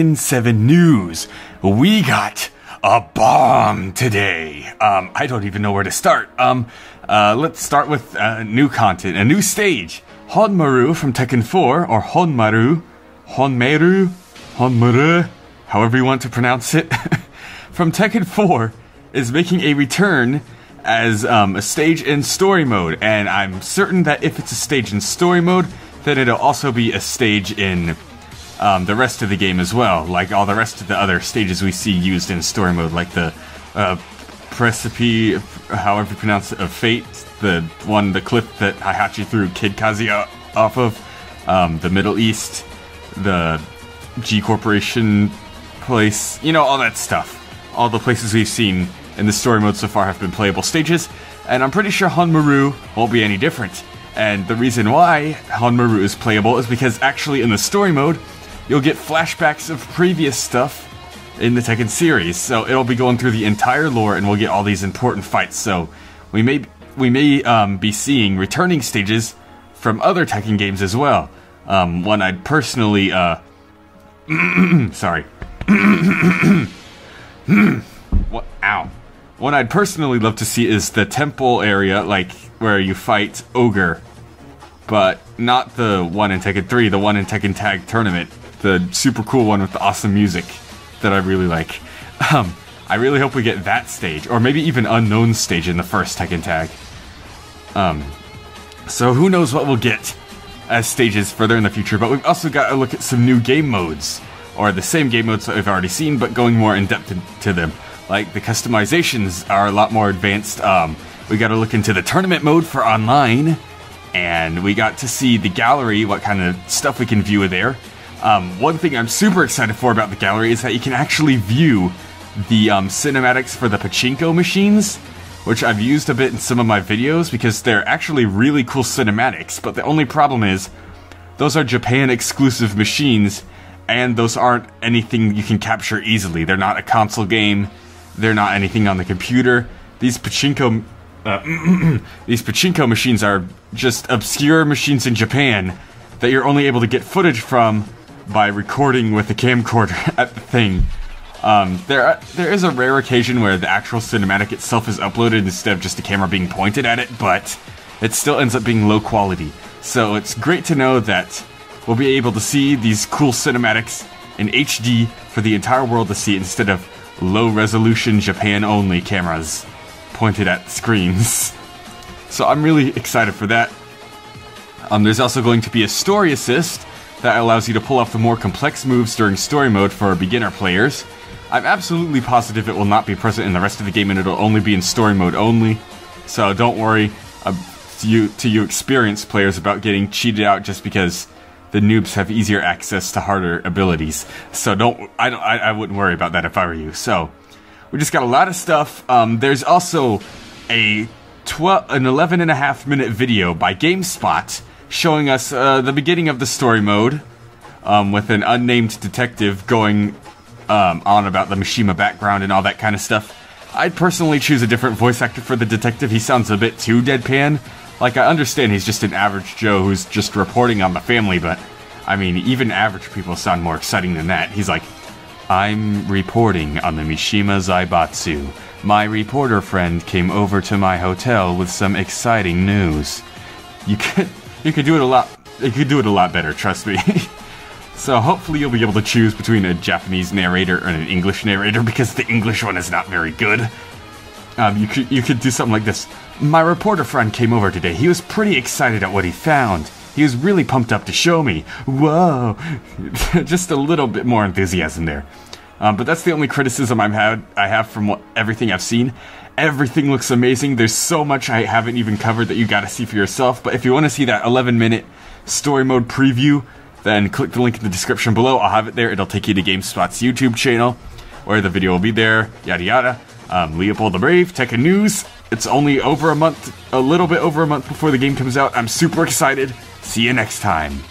In 7 news, we got a bomb today. I don't even know where to start. Let's start with new content, a new stage. Hon-Maru from Tekken 4, or Hon-Maru, however you want to pronounce it, from Tekken 4, is making a return as a stage in story mode, and I'm certain that if it's a stage in story mode, then it'll also be a stage in the rest of the game as well, like all the rest of the other stages we see used in story mode, like the Precipice, however you pronounce it, of Fate, the cliff that Heihachi threw Kid Kazuya off of, the Middle East, the G Corporation place, you know, all that stuff. All the places we've seen in the story mode so far have been playable stages, and I'm pretty sure Hon-Maru won't be any different. And the reason why Hon-Maru is playable is because actually in the story mode, you'll get flashbacks of previous stuff in the Tekken series, so it'll be going through the entire lore, and we'll get all these important fights. So we may be seeing returning stages from other Tekken games as well. One I'd personally sorry. One I'd personally love to see is the temple area, like where you fight Ogre, but not the one in Tekken 3, the one in Tekken Tag Tournament. The super cool one with the awesome music that I really like. I really hope we get that stage, or maybe even Unknown stage in the first Tekken Tag. So who knows what we'll get as stages further in the future, but we've also got to look at some new game modes, or the same game modes that we've already seen, but going more in depth to them. Like, the customizations are a lot more advanced. We got to look into the tournament mode for online, and we got to see the gallery, what kind of stuff we can view there. One thing I'm super excited for about the gallery is that you can actually view the cinematics for the pachinko machines, which I've used a bit in some of my videos because they're actually really cool cinematics, but the only problem is those are Japan exclusive machines, and those aren't anything you can capture easily. They're not a console game, they're not anything on the computer. These pachinko machines are just obscure machines in Japan that you're only able to get footage from by recording with a camcorder at the thing. There is a rare occasion where the actual cinematic itself is uploaded instead of just a camera being pointed at it, but it still ends up being low quality. So it's great to know that we'll be able to see these cool cinematics in HD for the entire world to see instead of low-resolution Japan-only cameras pointed at screens. So I'm really excited for that. There's also going to be a story assist that allows you to pull off the more complex moves during story mode for beginner players. I'm absolutely positive it will not be present in the rest of the game, and it'll only be in story mode only. So don't worry to you experienced players about getting cheated out just because the noobs have easier access to harder abilities. So I wouldn't worry about that if I were you. So we just got a lot of stuff. There's also an 11.5-minute video by GameSpot showing us the beginning of the story mode, with an unnamed detective going on about the Mishima background and all that kind of stuff. I'd personally choose a different voice actor for the detective. He sounds a bit too deadpan. Like, I understand he's just an average Joe who's just reporting on the family, but I mean, even average people sound more exciting than that. He's like, "I'm reporting on the Mishima Zaibatsu. My reporter friend came over to my hotel with some exciting news." You could do it a lot. You could do it a lot better, trust me. So hopefully you'll be able to choose between a Japanese narrator and an English narrator, because the English one is not very good. You could do something like this. "My reporter friend came over today. He was pretty excited at what he found. He was really pumped up to show me. Whoa!" Just a little bit more enthusiasm there. But that's the only criticism I have from everything I've seen. Everything looks amazing. There's so much I haven't even covered that you gotta see for yourself. But if you want to see that 11-minute story mode preview, then click the link in the description below. I'll have it there. It'll take you to GameSpot's YouTube channel, where the video will be there, yada yada. Leopold the Brave, Tekken News. It's only over a month, a little bit over a month before the game comes out. I'm super excited. See you next time.